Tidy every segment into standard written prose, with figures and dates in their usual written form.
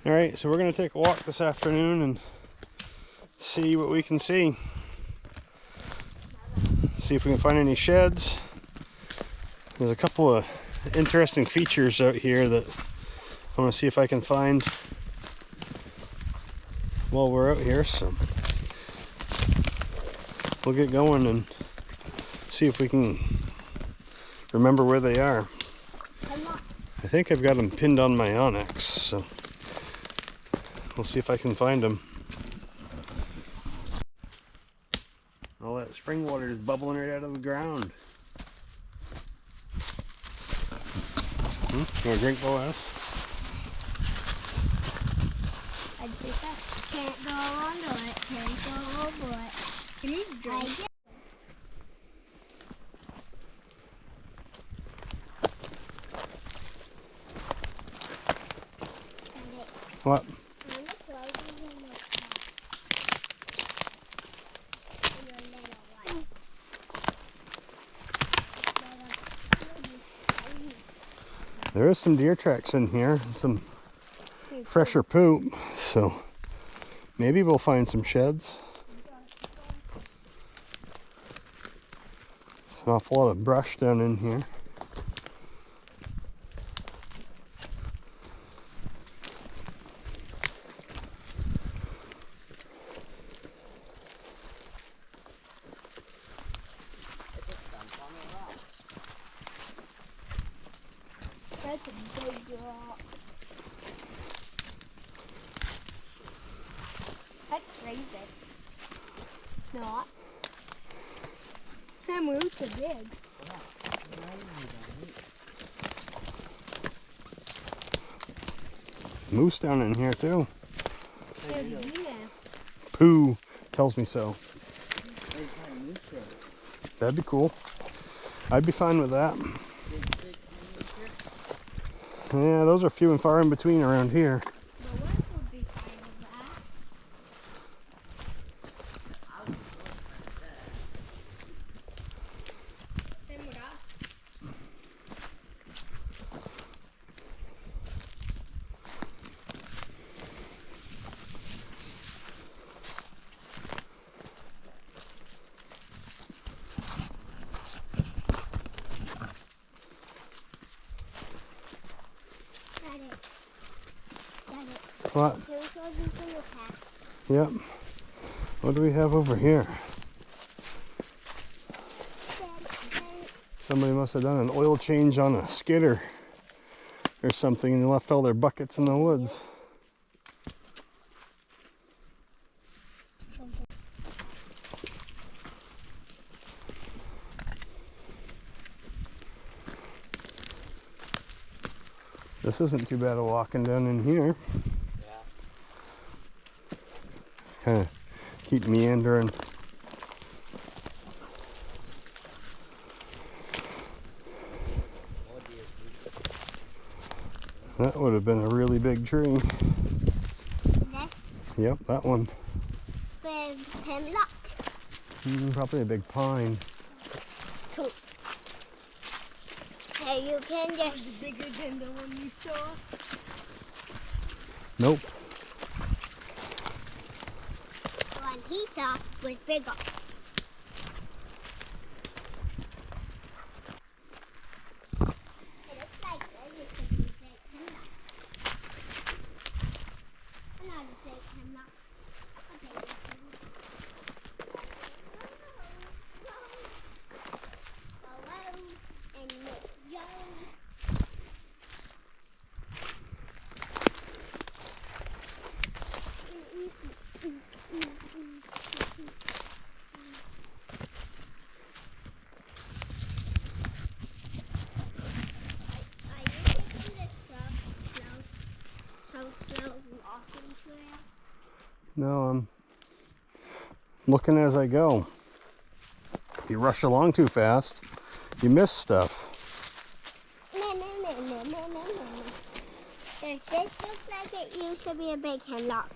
All right, so we're gonna take a walk this afternoon and see what we can see. See if we can find any sheds. There's a couple of interesting features out here that I want to see if I can find while we're out here. So we'll get going and see if we can remember where they are. I think I've got them pinned on my onyx, so we'll see if I can find them. All that spring water is bubbling right out of the ground. You want a drink, Boaz? I just can't go under it, can't go over it. Can you drink? What? There is some deer tracks in here, some fresher poop, so maybe we'll find some sheds. There's an awful lot of brush down in here. That's a big rock. That's crazy. Not. Them roots are big. Moose down in here too. Yeah. Pooh tells me so. That'd be cool. I'd be fine with that. Yeah, those are few and far in between around here. The wife would be fine with that. Same with us. What? Yep. Yep. What do we have over here? Somebody must have done an oil change on a skidder or something and left all their buckets in the woods. This isn't too bad of walking down in here. Kind of keep meandering. That would have been a really big tree. This? Yep, that one. With hemlock. Probably a big pine. Cool. Hey, you can just bigger than the one you saw. Nope. The one he saw was bigger. It looks like this is a big hemlock. Another big hemlock. Okay. Hello, and Joe. Are you taking this slow walking trail? No, I'm looking as I go. If you rush along too fast, you miss stuff. No. This looks like it used to be a big hemlock.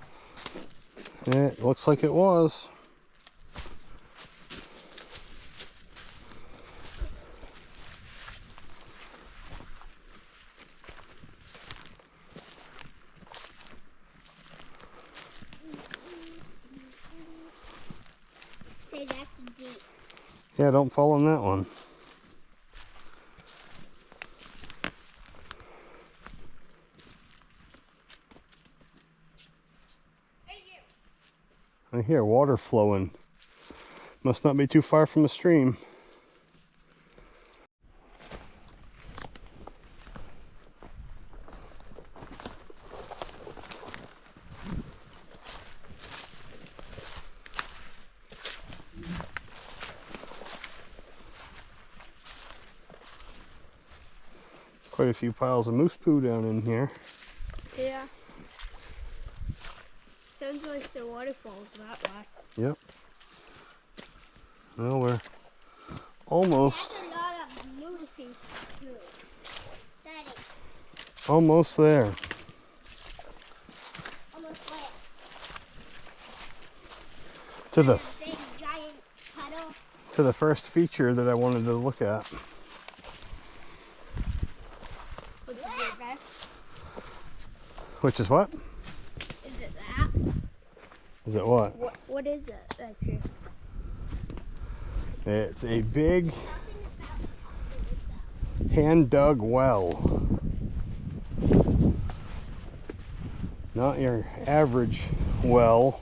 Yeah, it looks like it was. Yeah, don't fall in that one. I hear water flowing. Must not be too far from the stream. Quite a few piles of moose poo down in here. Yeah. Sounds like the waterfall's that way. Yep. Well, we're almost. That's a lot of moose too. Daddy. Almost there. Almost where? To the Big giant puddle. to the first feature that I wanted to look at. Which is it, Beth? Which is what? Is it that? Is it what? What is it, actually? It's a big hand-dug well. Not your average well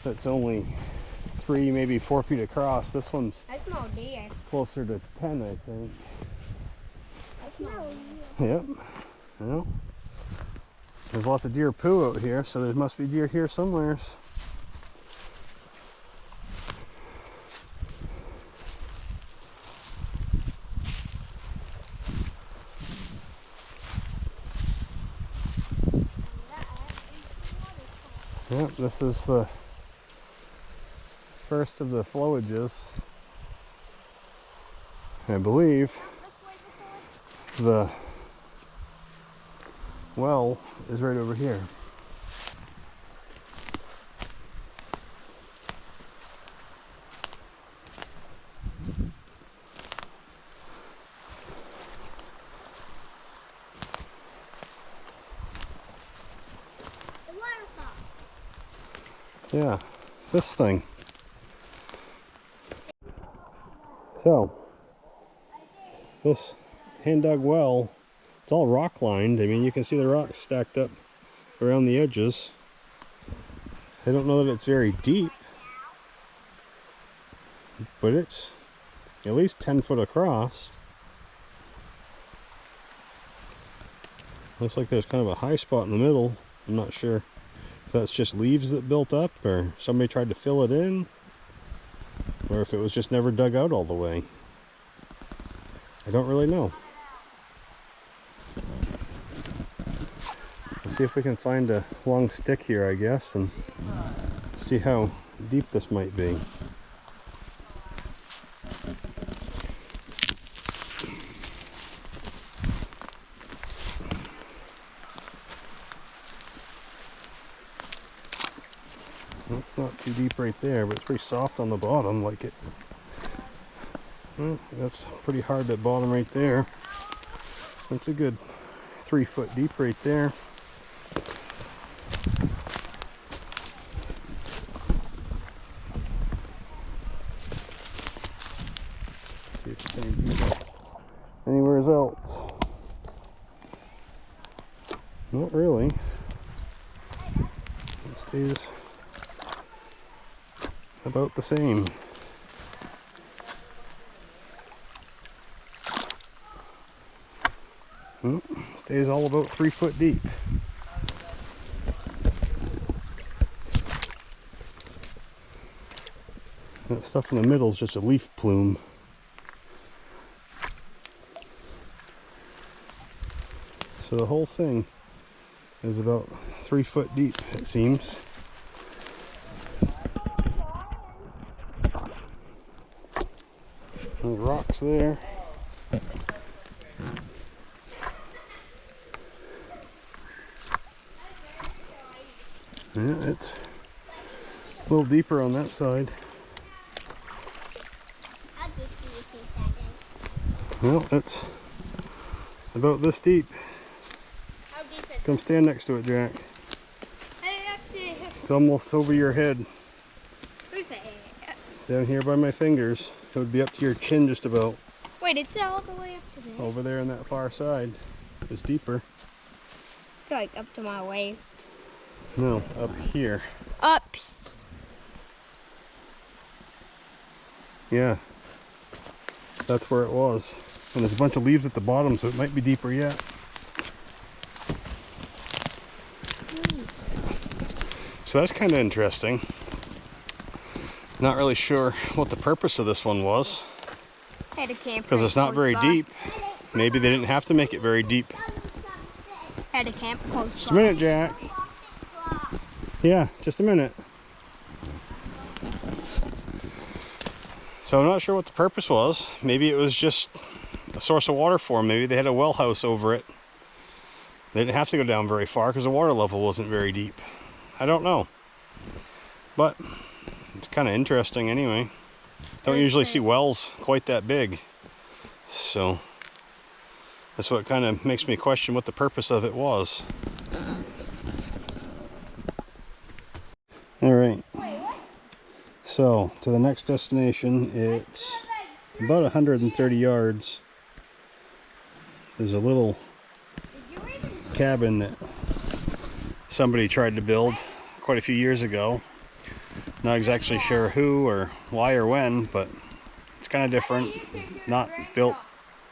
that's only 3, maybe 4 feet across. This one's I smell deer. closer to 10, I think. I smell Yep. Well, there's lots of deer poo out here, so there must be deer here somewhere. Yep, this is the first of the flowages. I believe the well is right over here. the waterfall. Yeah, this thing. So, this hand-dug well, it's all rock lined. I mean, you can see the rocks stacked up around the edges. I don't know that it's very deep, but it's at least 10 foot across. Looks like there's kind of a high spot in the middle. I'm not sure if that's just leaves that built up, or somebody tried to fill it in, or if it was just never dug out all the way. I don't really know. Let's see if we can find a long stick here, I guess, and see how deep this might be. That's not too deep right there, but it's pretty soft on the bottom, like it. Well, that's pretty hard at bottom right there. That's a good 3 foot deep right there. See if it's any deeper anywhere else. Not really. It stays about the same. Stays all about 3 foot deep. That stuff in the middle is just a leaf plume. So the whole thing is about 3 foot deep, it seems. The rocks there. Yeah, it's a little deeper on that side. How deep do you think that is? Well, it's about this deep. How deep is Come stand next to it, Jack. it? It's almost over your head. Who's it? Down here by my fingers. It would be up to your chin just about. Wait, it's all the way up to there. Over there on that far side. It's deeper. It's like up to my waist. No, up here. Up. Yeah. That's where it was. And there's a bunch of leaves at the bottom, so it might be deeper yet. So that's kind of interesting. Not really sure what the purpose of this one was. Had a camp. Because it's not very deep. Maybe they didn't have to make it very deep. Had a camp close. Just a minute, Jack. Yeah, just a minute. So I'm not sure what the purpose was. Maybe it was just a source of water for them. Maybe they had a well house over it. They didn't have to go down very far because the water level wasn't very deep. I don't know. But it's kind of interesting anyway. Don't usually see wells quite that big. So that's what kind of makes me question what the purpose of it was. All right. So to the next destination, it's about 130 yards. There's a little cabin that somebody tried to build quite a few years ago. Not exactly sure who or why or when, but it's kind of different. Not built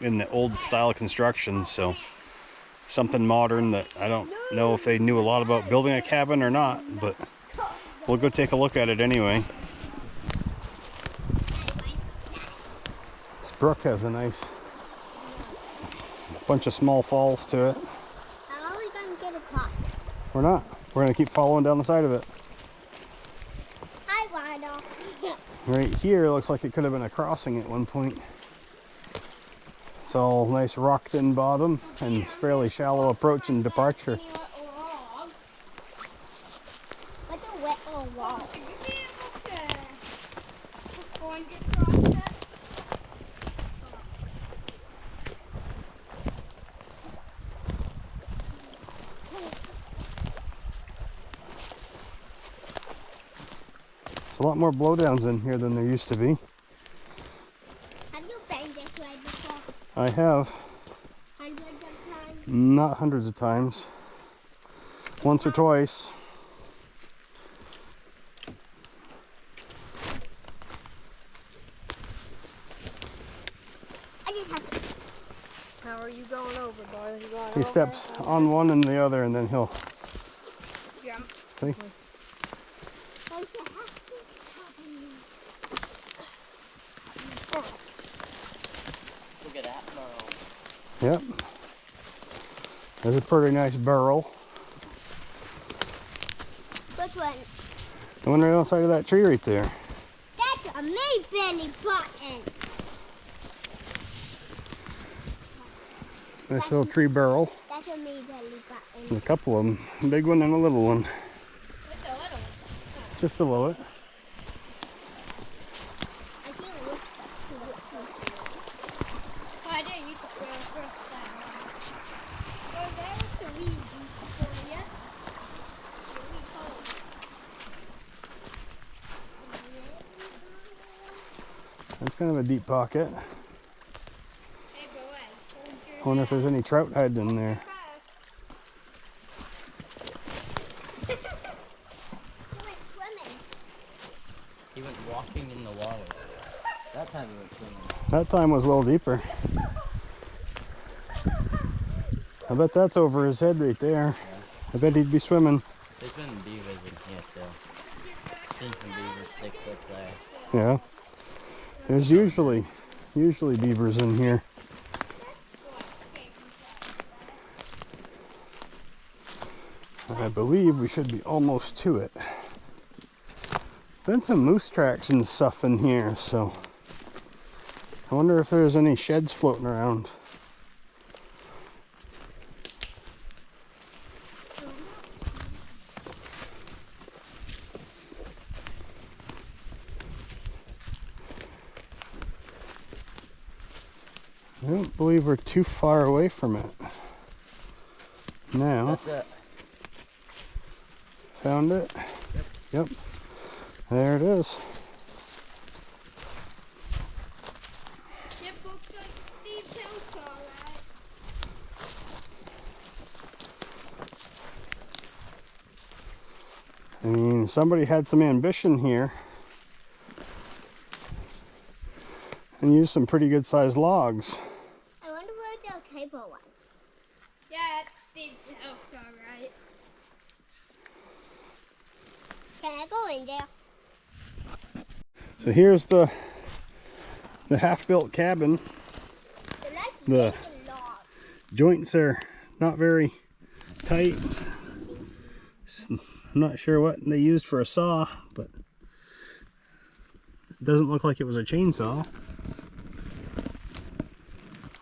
in the old style construction, so something modern that I don't know if they knew a lot about building a cabin or not, but we'll go take a look at it anyway. This brook has a nice bunch of small falls to it. How are we going to get across? We're not. We're going to keep following down the side of it. Hi, Wanda. Right here looks like it could have been a crossing at one point. It's all nice rocked in bottom and fairly shallow approach and departure. What's a wet or wall? Would you be able to perform this process? There's a lot more blowdowns in here than there used to be. Have you been this way before? I have. Hundreds of times? Not hundreds of times. Once or twice. I just have to. How are you going over, boy? You going He over? steps on one and the other and then he'll Jump. see. Look at that burrow. Yep. There's a pretty nice burrow. Which one? The one right on the side of that tree right there. That's a me belly button. Nice little tree burrow. That's a me belly button. And a couple of them. A big one and a little one. What's the little one? Just below it. I see it looks like I didn't use the first time. Oh, that was the wee deep for you. That's kind of a deep pocket. Hey, boy. I wonder if there's any trout hiding in there. He went walking in the water. That time he went swimming. That time was a little deeper. I bet that's over his head right there. I bet he'd be swimming. There's been beavers in here still. Seen some beavers 6 foot there. Yeah. There's usually beavers in here. I believe we should be almost to it. Been some moose tracks and stuff in here, so I wonder if there's any sheds floating around. I don't believe we're too far away from it. Now, That's it. found it? Yep. There it is. I mean, somebody had some ambition here and used some pretty good sized logs. I wonder where the table was. Yeah, it's Steve's house, alright. Can I go in there? So here's the half-built cabin. The joints are not very tight. I'm not sure what they used for a saw, but it doesn't look like it was a chainsaw.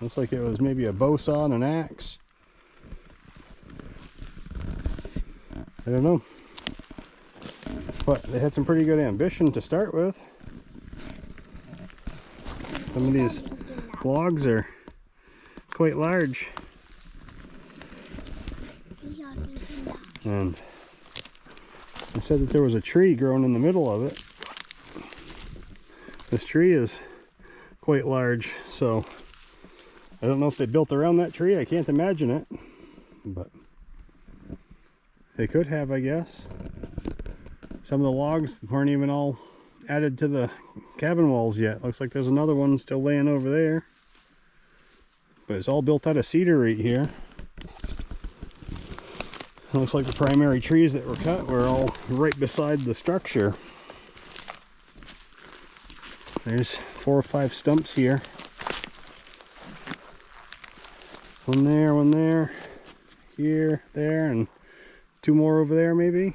Looks like it was maybe a bow saw and an axe. I don't know. But they had some pretty good ambition to start with. Some of these logs are quite large. And they said that there was a tree growing in the middle of it. This tree is quite large, so I don't know if they built around that tree. I can't imagine it, but they could have, I guess. Some of the logs weren't even all added to the cabin walls yet. Looks like there's another one still laying over there. But it's all built out of cedar right here. Looks like the primary trees that were cut were all right beside the structure. There's 4 or 5 stumps here. One there, here, there, and 2 more over there maybe.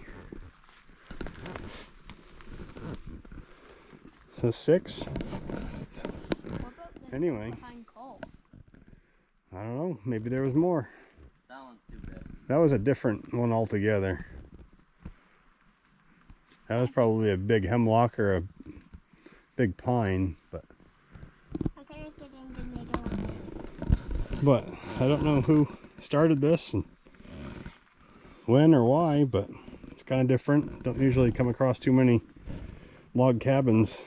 So 6. Anyway, I don't know, maybe there was more. That one's too big. That was a different one altogether. That was probably a big hemlock or a big pine, but I don't know who started this and when or why, but it's kind of different. Don't usually come across too many log cabins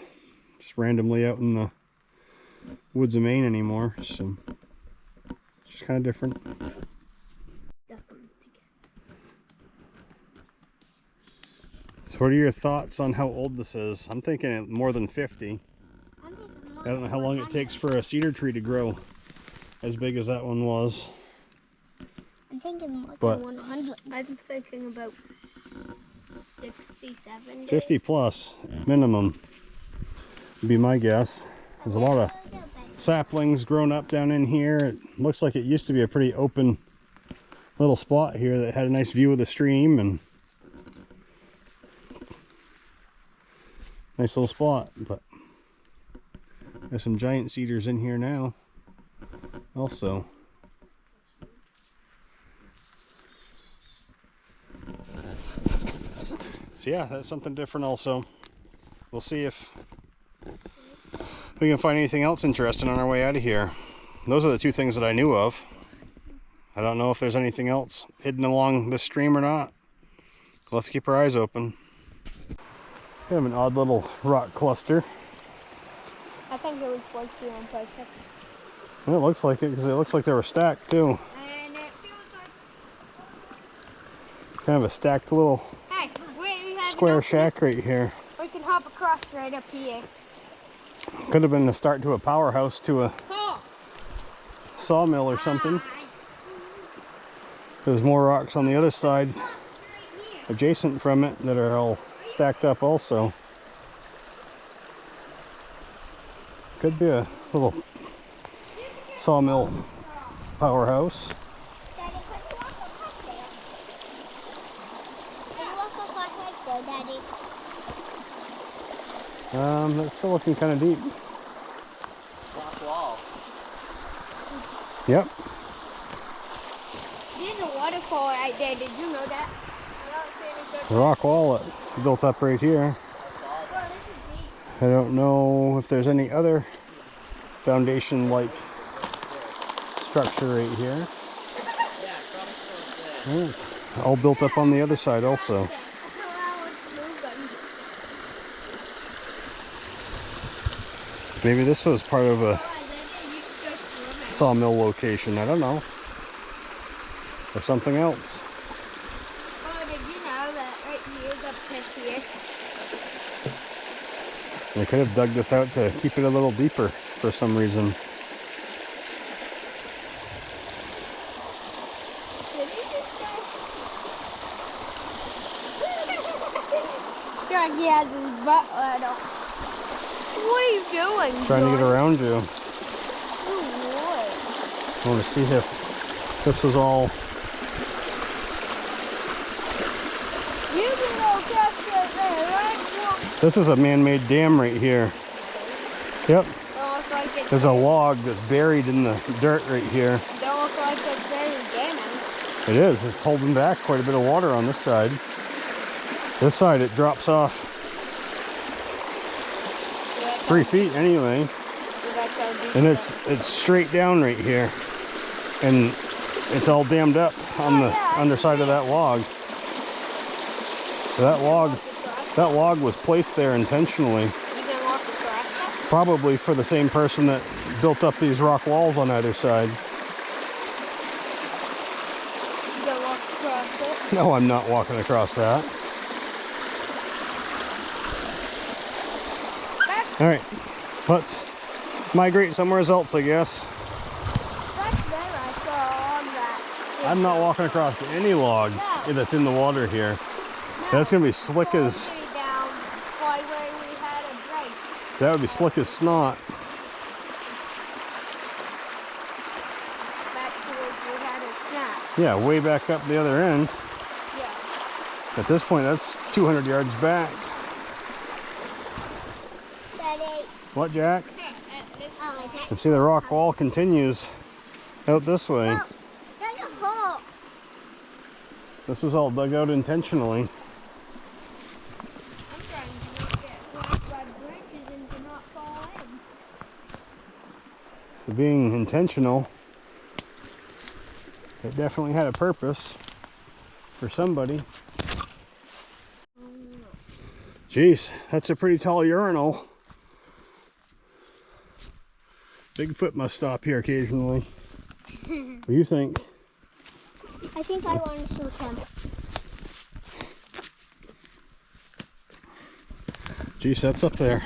just randomly out in the woods of Maine anymore, so it's just kind of different. So what are your thoughts on how old this is? I'm thinking more than 50. I don't know how long it takes for a cedar tree to grow as big as that one was. I'm thinking more But- than 100. I'm thinking about 60, 70. 50 plus minimum would be my guess. There's a lot of saplings grown up down in here. It looks like it used to be a pretty open little spot here that had a nice view of the stream, and nice little spot, but there's some giant cedars in here now also. So yeah, that's something different also. We'll see if we can find anything else interesting on our way out of here. Those are the 2 things that I knew of. I don't know if there's anything else hidden along this stream or not. We'll have to keep our eyes open. We have an odd little rock cluster. I think it was supposed to be on purpose. And it looks like it, because it looks like they were stacked too. And it feels like... Kind of a stacked little Hey, wait, we have square enough- shack right here. We can hop across right up here. Could have been the start to a powerhouse to a Oh! sawmill or something. There's more rocks on the other side adjacent from it that are all stacked up also. Could be a little sawmill powerhouse. Daddy, could you walk across there? Could you walk across right there, Daddy? That's still looking kind of deep. Rock wall. Yep. There's a waterfall right there. Did you know that? The rock wall that's built up right here. Well, this is deep. I don't know if there's any other foundation-like structure right here. Yeah, probably still there. Yeah, it's all built up on the other side also. Maybe this was part of a sawmill location. I don't know. Or something else. Oh, did Did you know that right here is up to here? They could have dug this out to keep it a little deeper for some reason. Did you just go? Jackie has his butt let off. What are you doing? Trying to get around you. Oh, I want to see if this was all. you can go across that there, right? This is a man-made dam right here. Yep. Don't look like it's There's a log that's buried in the dirt right here. Don't look like it's very damaged. It is. It's holding back quite a bit of water on this side. This side it drops off 3 feet anyway. And it's straight down right here. And it's all dammed up on the underside of that log. So that log was placed there intentionally. You can walk across that? Probably for the same person that built up these rock walls on either side. You can walk across it? No, I'm not walking across that. All right, let's migrate somewhere else, I guess. That's there I saw on that. I'm not walking across any log that's in the water here. That's gonna be slick as. Down by where we had a break. That would be slick as snot. Back to where we had a snack. Yeah, way back up the other end. Yeah. At this point, that's 200 yards back. Daddy. What, Jack? Oh, You see the rock wall continues out this way. oh, there's a hole. This was all dug out intentionally. I'm trying to not get whacked by branches and to not fall in. So being intentional, it definitely had a purpose for somebody. Jeez, that's a pretty tall urinal. Bigfoot must stop here occasionally. What do you think? I think I want to shoot him. Jeez, that's up there.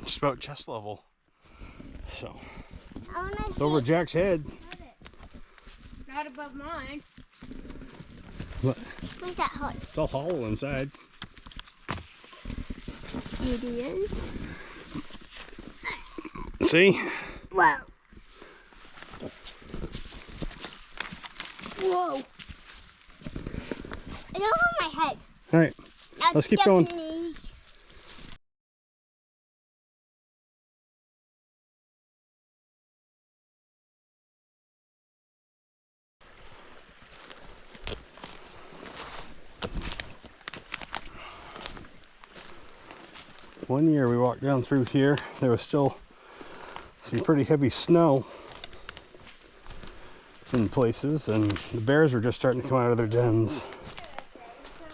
Just about chest level. So, I want to it's over Jack's head. Not above mine. What? Where's that hole? It's all hollow inside. It is. See? Whoa. Whoa. It's over my head. All right, Now let's keep going. Japanese. One year we walked down through here, there was still some pretty heavy snow in places, and the bears were just starting to come out of their dens.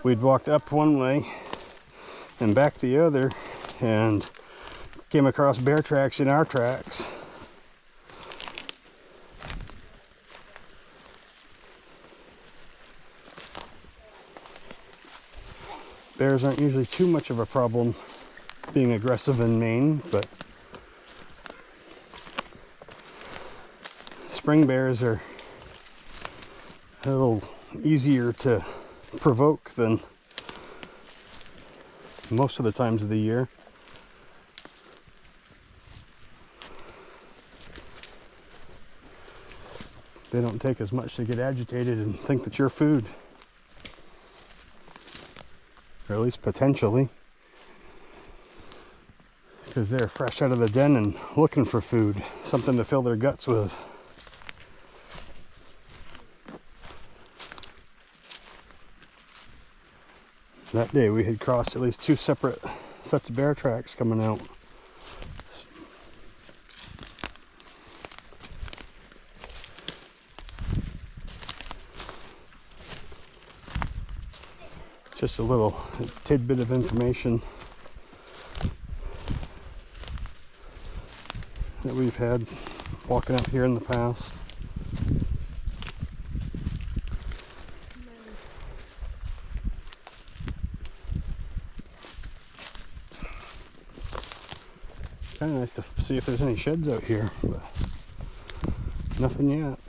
We'd walked up one way and back the other and came across bear tracks in our tracks. Bears aren't usually too much of a problem being aggressive in Maine, but spring bears are a little easier to provoke than most of the times of the year. They don't take as much to get agitated and think that you're food. Or at least potentially. Because they're fresh out of the den and looking for food, something to fill their guts with. That day we had crossed at least 2 separate sets of bear tracks coming out. Just a little tidbit of information that we've had walking out here in the past. kind of nice to see if there's any sheds out here, but nothing yet.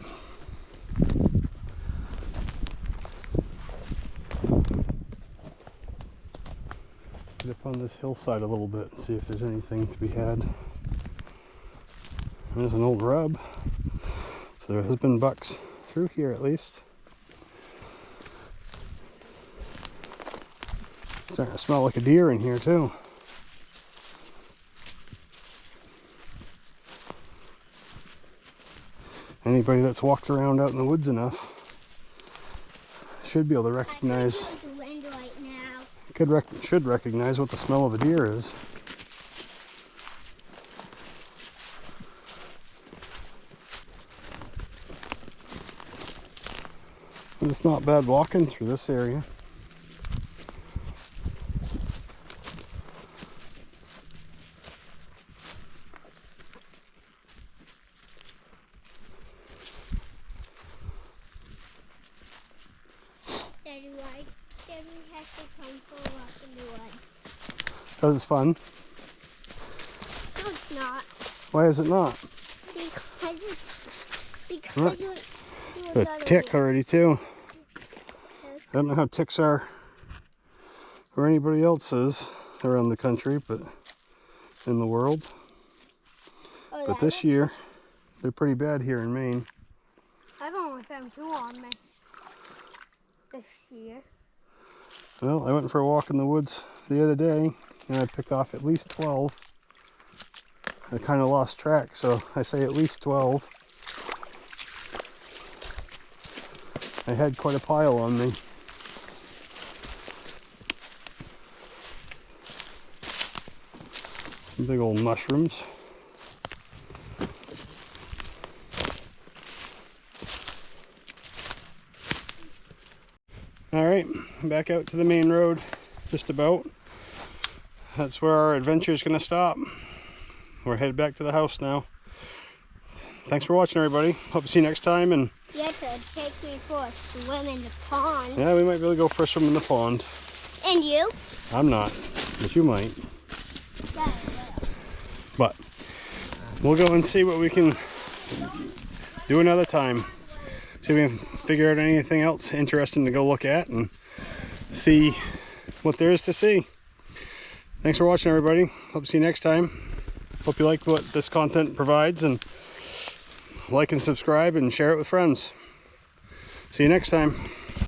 Get up on this hillside a little bit and see if there's anything to be had. There's an old rub, so there has been bucks through here at least. Starting to smell like a deer in here too. Anybody that's walked around out in the woods enough should be able to recognize, should recognize what the smell of a deer is. And it's not bad walking through this area. Daddy, why did we have to come for a walk in the woods? Because it's fun. No, it's not. Why is it not? Because Right. you Got a tick already too. I don't know how ticks are or anybody else's around the country, but in the world. Oh, But this year, they're pretty bad here in Maine. I've only found 2 on me this year. Well, I went for a walk in the woods the other day and I picked off at least 12. I kind of lost track, so I say at least 12. I had quite a pile on me. Some big old mushrooms. All right, back out to the main road, just about. That's where our adventure is going to stop. We're headed back to the house now. Thanks for watching, everybody. Hope to see you next time. And you have to take me for a swim in the pond. yeah, we might be able to go for a swim in the pond. And you? I'm not, but you might. Yeah. But we'll go and see what we can do another time. See if we can figure out anything else interesting to go look at and see what there is to see. Thanks for watching, everybody. Hope to see you next time. Hope you like what this content provides, and like and subscribe and share it with friends. See you next time.